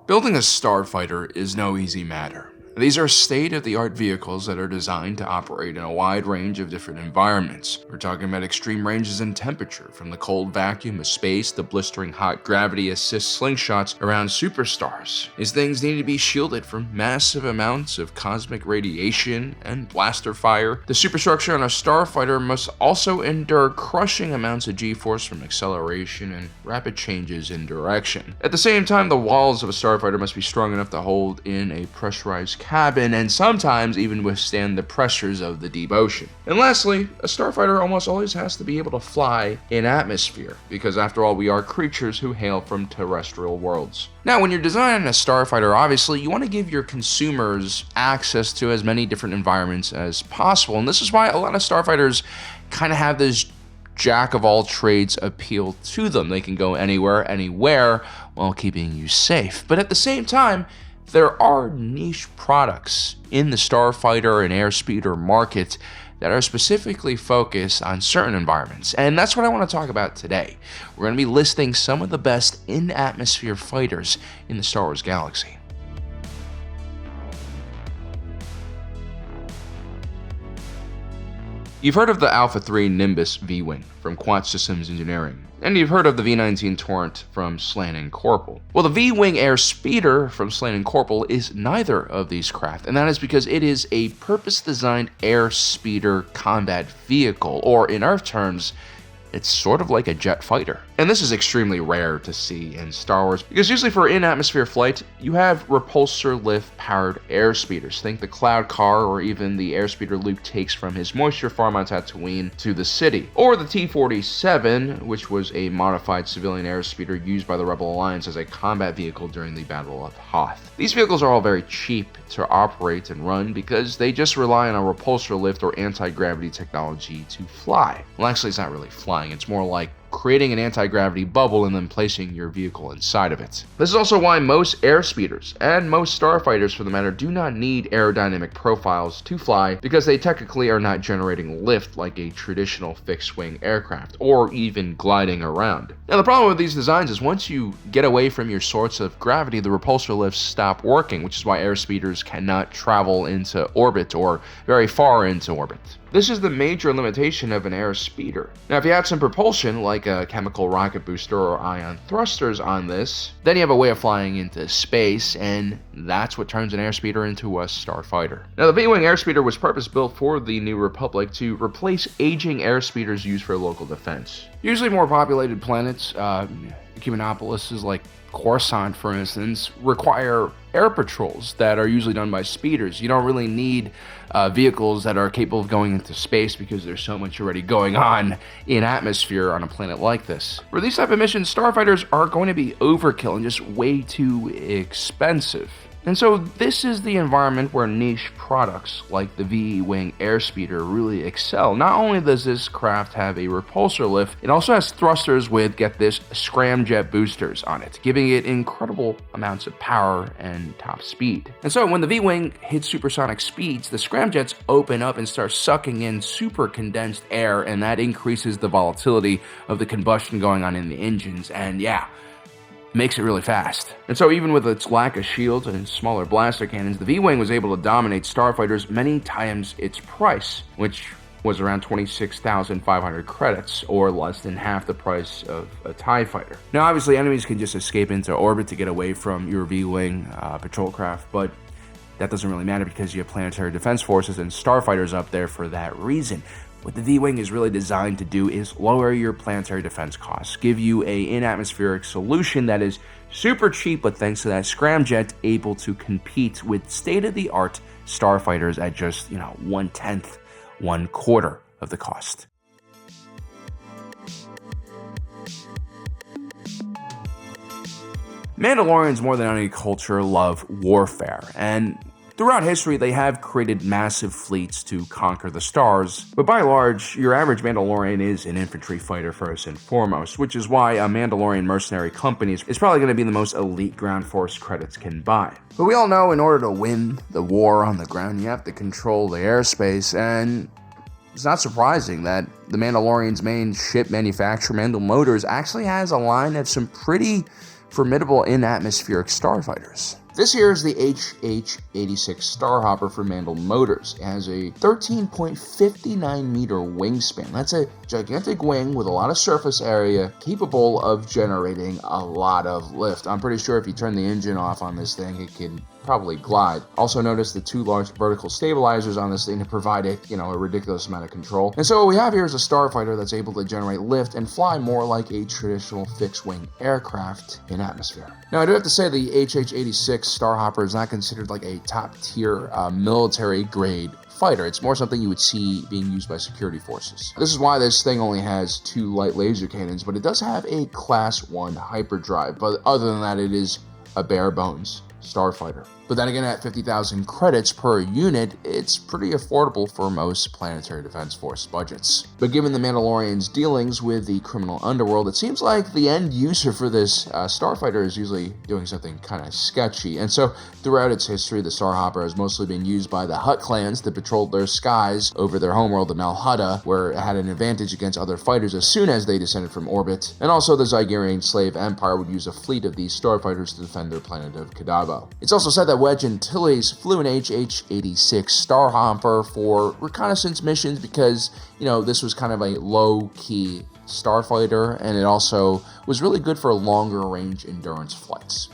Building a starfighter is no easy matter. These are state-of-the-art vehicles that are designed to operate in a wide range of different environments. We're talking about extreme ranges in temperature, from the cold vacuum of space to blistering hot gravity-assist slingshots around superstars. These things need to be shielded from massive amounts of cosmic radiation and blaster fire. The superstructure on a starfighter must also endure crushing amounts of G-force from acceleration and rapid changes in direction. At the same time, the walls of a starfighter must be strong enough to hold in a pressurized cabin and sometimes even withstand the pressures of the deep ocean. And lastly, a starfighter almost always has to be able to fly in atmosphere, because after all, we are creatures who hail from terrestrial worlds. Now, when you're designing a starfighter, obviously you want to give your consumers access to as many different environments as possible, and this is why a lot of starfighters kind of have this jack of all trades appeal to them. They can go anywhere while keeping you safe. But at the same time, there are niche products in the starfighter and airspeeder market that are specifically focused on certain environments, and that's what I want to talk about today. We're going to be listing some of the best in-atmosphere fighters in the Star Wars galaxy. You've heard of the Alpha 3 Nimbus V-Wing from Quad Systems Engineering, and you've heard of the V-19 Torrent from Slann & Corporal. Well, the V-Wing Airspeeder from Slann & Corporal is neither of these craft, and that is because it is a purpose-designed airspeeder combat vehicle, or in Earth terms, it's sort of like a jet fighter. And this is extremely rare to see in Star Wars, because usually for in-atmosphere flight, you have repulsor lift powered airspeeders. Think the Cloud Car, or even the airspeeder Luke takes from his moisture farm on Tatooine to the city. Or the T-47, which was a modified civilian airspeeder used by the Rebel Alliance as a combat vehicle during the Battle of Hoth. These vehicles are all very cheap to operate and run because they just rely on a repulsor lift or anti-gravity technology to fly. Well, actually, it's not really flying. It's more like creating an anti-gravity bubble and then placing your vehicle inside of it. This is also why most airspeeders, and most starfighters for the matter, do not need aerodynamic profiles to fly, because they technically are not generating lift like a traditional fixed-wing aircraft, or even gliding around. Now, the problem with these designs is once you get away from your source of gravity, the repulsor lifts stop working, which is why airspeeders cannot travel into orbit or very far into orbit. This is the major limitation of an airspeeder. Now, if you add some propulsion, like a chemical rocket booster or ion thrusters on this, then you have a way of flying into space, and that's what turns an airspeeder into a starfighter. Now, the V-Wing airspeeder was purpose-built for the New Republic to replace aging airspeeders used for local defense. Usually more populated planets, Cumulonimbus like Coruscant, for instance, require air patrols that are usually done by speeders. You don't really need vehicles that are capable of going into space because there's so much already going on in atmosphere on a planet like this. For these type of missions, starfighters are going to be overkill and just way too expensive. And so this is the environment where niche products like the V-Wing airspeeder really excel. Not only does this craft have a repulsor lift, it also has thrusters with, get this, scramjet boosters on it, giving it incredible amounts of power and top speed. And so when the V-Wing hits supersonic speeds, the scramjets open up and start sucking in super condensed air, and that increases the volatility of the combustion going on in the engines, and makes it really fast. And so even with its lack of shields and smaller blaster cannons, the V-Wing was able to dominate starfighters many times its price, which was around 26,500 credits, or less than half the price of a TIE fighter. Now, obviously, enemies can just escape into orbit to get away from your V-Wing patrol craft, but that doesn't really matter because you have planetary defense forces and starfighters up there for that reason. What the V-Wing is really designed to do is lower your planetary defense costs, give you a in-atmospheric solution that is super cheap, but thanks to that scramjet, able to compete with state-of-the-art starfighters at just, 1/10, 1/4 of the cost. Mandalorians, more than any culture, love warfare, and throughout history, they have created massive fleets to conquer the stars, but by and large, your average Mandalorian is an infantry fighter first and foremost, which is why a Mandalorian mercenary company is probably going to be the most elite ground force credits can buy. But we all know in order to win the war on the ground, you have to control the airspace, and it's not surprising that the Mandalorian's main ship manufacturer, Mandal Motors, actually has a line of some pretty formidable in-atmospheric starfighters. This here is the HH-86 Starhopper from Mandal Motors. It has a 13.59 meter wingspan. That's a gigantic wing with a lot of surface area, capable of generating a lot of lift. I'm pretty sure if you turn the engine off on this thing, it can probably glide. Also notice the two large vertical stabilizers on this thing to provide it, a ridiculous amount of control. And so what we have here is a starfighter that's able to generate lift and fly more like a traditional fixed-wing aircraft in atmosphere. Now, I do have to say the HH-86 Starhopper is not considered like a top-tier military-grade fighter. It's more something you would see being used by security forces. This is why this thing only has 2 light laser cannons, but it does have a Class 1 hyperdrive. But other than that, it is a bare-bones starfighter. But then again, at 50,000 credits per unit, it's pretty affordable for most planetary defense force budgets. But given the Mandalorian's dealings with the criminal underworld, it seems like the end user for this starfighter is usually doing something kind of sketchy. And so throughout its history, the Starhopper has mostly been used by the Hutt clans that patrolled their skies over their homeworld, the Malhutta, where it had an advantage against other fighters as soon as they descended from orbit. And also the Zygerian slave empire would use a fleet of these starfighters to defend their planet of Kadabo. It's also said that Wedge Antilles flew an HH-86 Starhopper for reconnaissance missions because, this was kind of a low-key starfighter, and it also was really good for longer range endurance flights.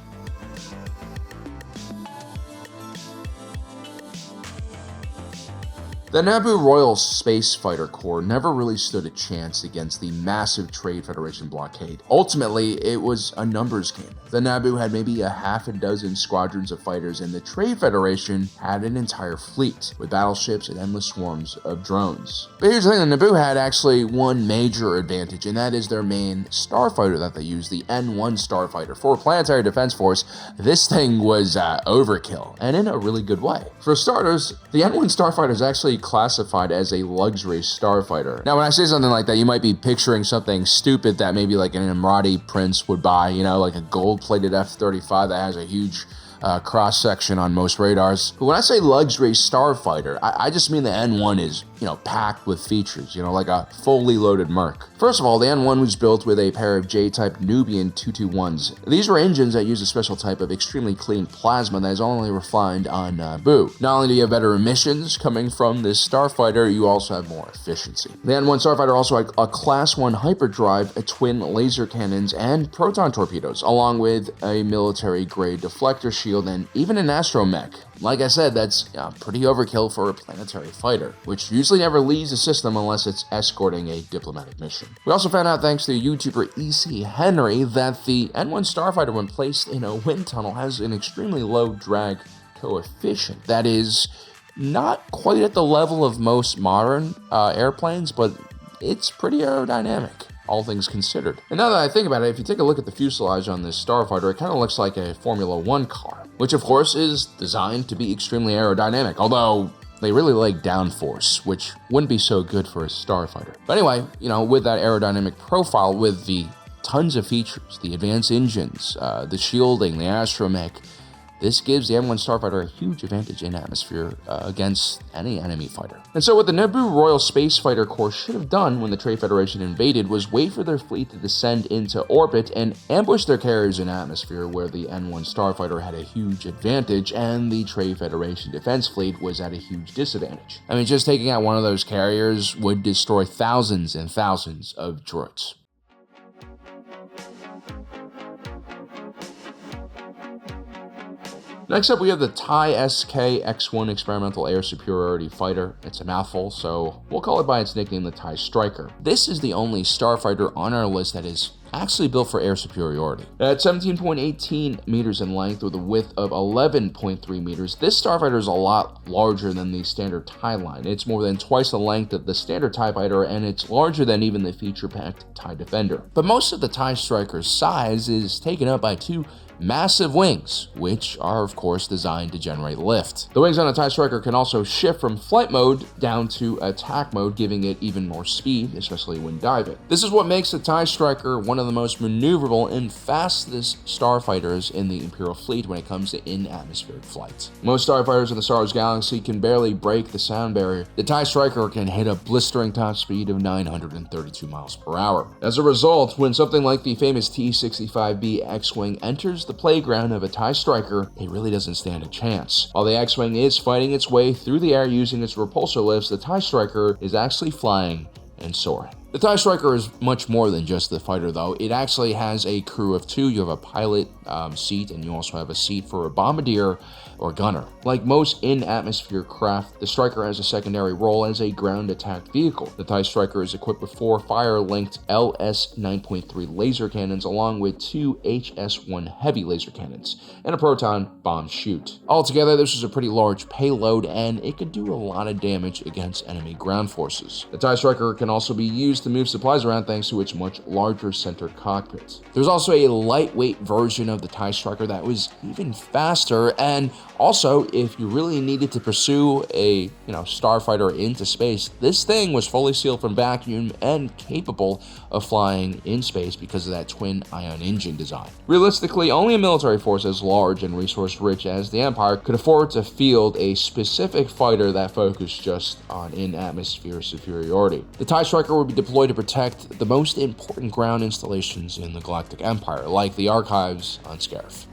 The Naboo Royal Space Fighter Corps never really stood a chance against the massive Trade Federation blockade. Ultimately, it was a numbers game. The Naboo had maybe a half a dozen squadrons of fighters, and the Trade Federation had an entire fleet, with battleships and endless swarms of drones. But here's the thing, the Naboo had actually one major advantage, and that is their main starfighter that they used, the N-1 Starfighter. For a planetary defense force, this thing was overkill, and in a really good way. For starters, the N-1 Starfighter is actually classified as a luxury starfighter. Now, when I say something like that, you might be picturing something stupid that maybe like an Emirati prince would buy, like a gold-plated F-35 that has a huge cross-section on most radars. But when I say luxury starfighter, I just mean the N-1 is, packed with features, like a fully loaded Merc. First of all, the N-1 was built with a pair of J-type Nubian 221s. These were engines that use a special type of extremely clean plasma that is only refined on Naboo. Not only do you have better emissions coming from this starfighter, you also have more efficiency. The N-1 starfighter also had a Class 1 hyperdrive, a twin laser cannons, and proton torpedoes, along with a military-grade deflector shield and even an astromech. Like I said, that's pretty overkill for a planetary fighter, which usually never leaves the system unless it's escorting a diplomatic mission. We also found out, thanks to YouTuber E.C. Henry, that the N-1 Starfighter, when placed in a wind tunnel, has an extremely low drag coefficient. That is not quite at the level of most modern airplanes, but it's pretty aerodynamic, all things considered. And now that I think about it, if you take a look at the fuselage on this starfighter, it kind of looks like a Formula 1 car, which of course is designed to be extremely aerodynamic, although they really like downforce, which wouldn't be so good for a starfighter. But anyway, with that aerodynamic profile, with the tons of features, the advanced engines, the shielding, the astromech, this gives the N-1 Starfighter a huge advantage in atmosphere against any enemy fighter. And so what the Naboo Royal Space Fighter Corps should have done when the Trade Federation invaded was wait for their fleet to descend into orbit and ambush their carriers in atmosphere, where the N-1 Starfighter had a huge advantage and the Trade Federation defense fleet was at a huge disadvantage. I mean, just taking out one of those carriers would destroy thousands and thousands of droids. Next up, we have the TIE SK-X-1 Experimental Air Superiority Fighter. It's a mouthful, so we'll call it by its nickname, the TIE Striker. This is the only starfighter on our list that is actually built for air superiority. At 17.18 meters in length with a width of 11.3 meters, this starfighter is a lot larger than the standard TIE line. It's more than twice the length of the standard TIE fighter, and it's larger than even the feature-packed TIE Defender. But most of the TIE Striker's size is taken up by two massive wings, which are of course designed to generate lift. The wings on a TIE Striker can also shift from flight mode down to attack mode, giving it even more speed, especially when diving. This is what makes the TIE Striker one of the most maneuverable and fastest starfighters in the Imperial fleet when it comes to in-atmospheric flight. Most starfighters in the Star Wars galaxy can barely break the sound barrier. The TIE Striker can hit a blistering top speed of 932 miles per hour. As a result, when something like the famous T-65B X-Wing enters the playground of a TIE Striker, it really doesn't stand a chance. While the X-Wing is fighting its way through the air using its repulsor lifts, the TIE Striker is actually flying and soaring. The TIE Striker is much more than just the fighter, though. It actually has a crew of two. You have a pilot seat, and you also have a seat for a bombardier or gunner. Like most in-atmosphere craft, the Striker has a secondary role as a ground attack vehicle. The TIE Striker is equipped with 4 fire-linked LS 9.3 laser cannons, along with 2 HS-1 heavy laser cannons, and a proton bomb chute. Altogether, this is a pretty large payload, and it could do a lot of damage against enemy ground forces. The TIE Striker can also be used to move supplies around thanks to its much larger center cockpit. There's also a lightweight version of the TIE Striker that was even faster, and also, if you really needed to pursue a starfighter into space, this thing was fully sealed from vacuum and capable of flying in space because of that twin ion engine design. Realistically, only a military force as large and resource rich as the Empire could afford to field a specific fighter that focused just on in-atmosphere superiority. The TIE Striker would be deployed to protect the most important ground installations in the Galactic Empire, like the archives on Scarif.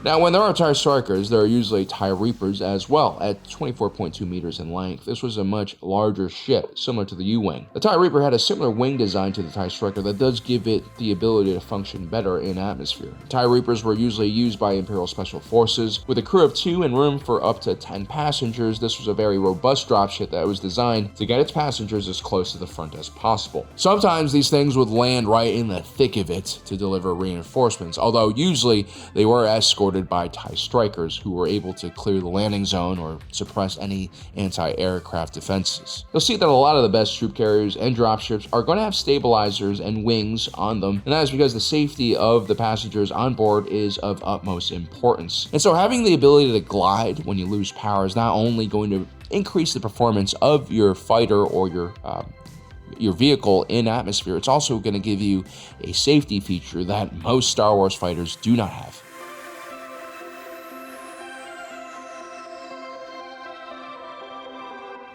Now, when there are TIE Strikers, there are usually TIE Reapers as well, at 24.2 meters in length. This was a much larger ship, similar to the U-Wing. The TIE Reaper had a similar wing design to the TIE Striker that does give it the ability to function better in atmosphere. TIE Reapers were usually used by Imperial Special Forces. With a crew of 2 and room for up to 10 passengers, this was a very robust dropship that was designed to get its passengers as close to the front as possible. Sometimes these things would land right in the thick of it to deliver reinforcements, although usually they were escorted by TIE Strikers who were able to clear the landing zone or suppress any anti-aircraft defenses. You'll see that a lot of the best troop carriers and dropships are going to have stabilizers and wings on them, and that is because the safety of the passengers on board is of utmost importance. And so having the ability to glide when you lose power is not only going to increase the performance of your fighter or your vehicle in atmosphere, it's also going to give you a safety feature that most Star Wars fighters do not have.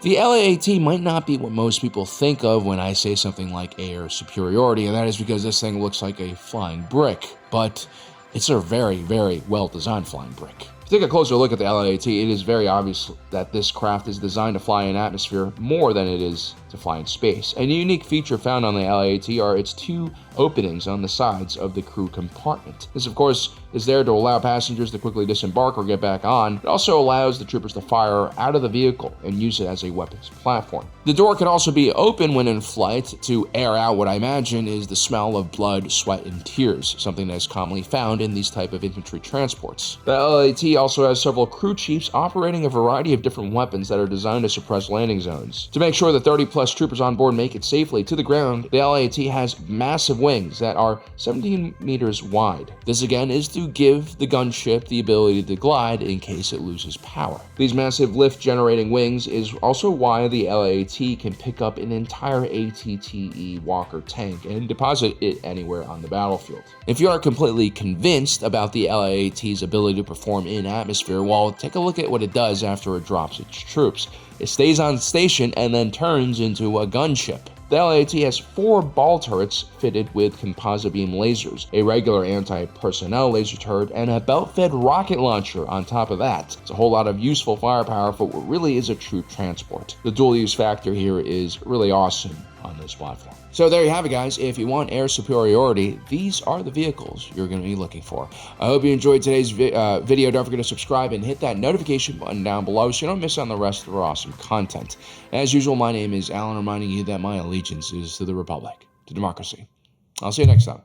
The LAAT might not be what most people think of when I say something like air superiority, and that is because this thing looks like a flying brick, but it's a very, very well-designed flying brick. If you take a closer look at the LAAT, it is very obvious that this craft is designed to fly in atmosphere more than it is to fly in space. A unique feature found on the LAAT are its 2 openings on the sides of the crew compartment. This, of course, is there to allow passengers to quickly disembark or get back on. It also allows the troopers to fire out of the vehicle and use it as a weapons platform. The door can also be open when in flight to air out what I imagine is the smell of blood, sweat, and tears, something that is commonly found in these type of infantry transports. The LAAT also has several crew chiefs operating a variety of different weapons that are designed to suppress landing zones. To make sure that 30+ troopers on board make it safely to the ground, the LAAT has massive wings that are 17 meters wide. This again is to give the gunship the ability to glide in case it loses power. These massive lift-generating wings is also why the LAAT can pick up an entire ATTE Walker tank and deposit it anywhere on the battlefield. If you are completely convinced about the LAAT's ability to perform in atmosphere, well, take a look at what it does after it drops its troops. It stays on station and then turns into a gunship. The LAAT has 4 ball turrets fitted with composite beam lasers, a regular anti-personnel laser turret, and a belt-fed rocket launcher on top of that. It's a whole lot of useful firepower for what really is a troop transport. The dual-use factor here is really awesome on this platform. So there you have it, guys. If you want air superiority, these are the vehicles you're going to be looking for. I hope you enjoyed today's video. Don't forget to subscribe and hit that notification button down below so you don't miss on the rest of our awesome content. As usual, my name is Alan, reminding you that my allegiance is to the Republic, to democracy. I'll see you next time.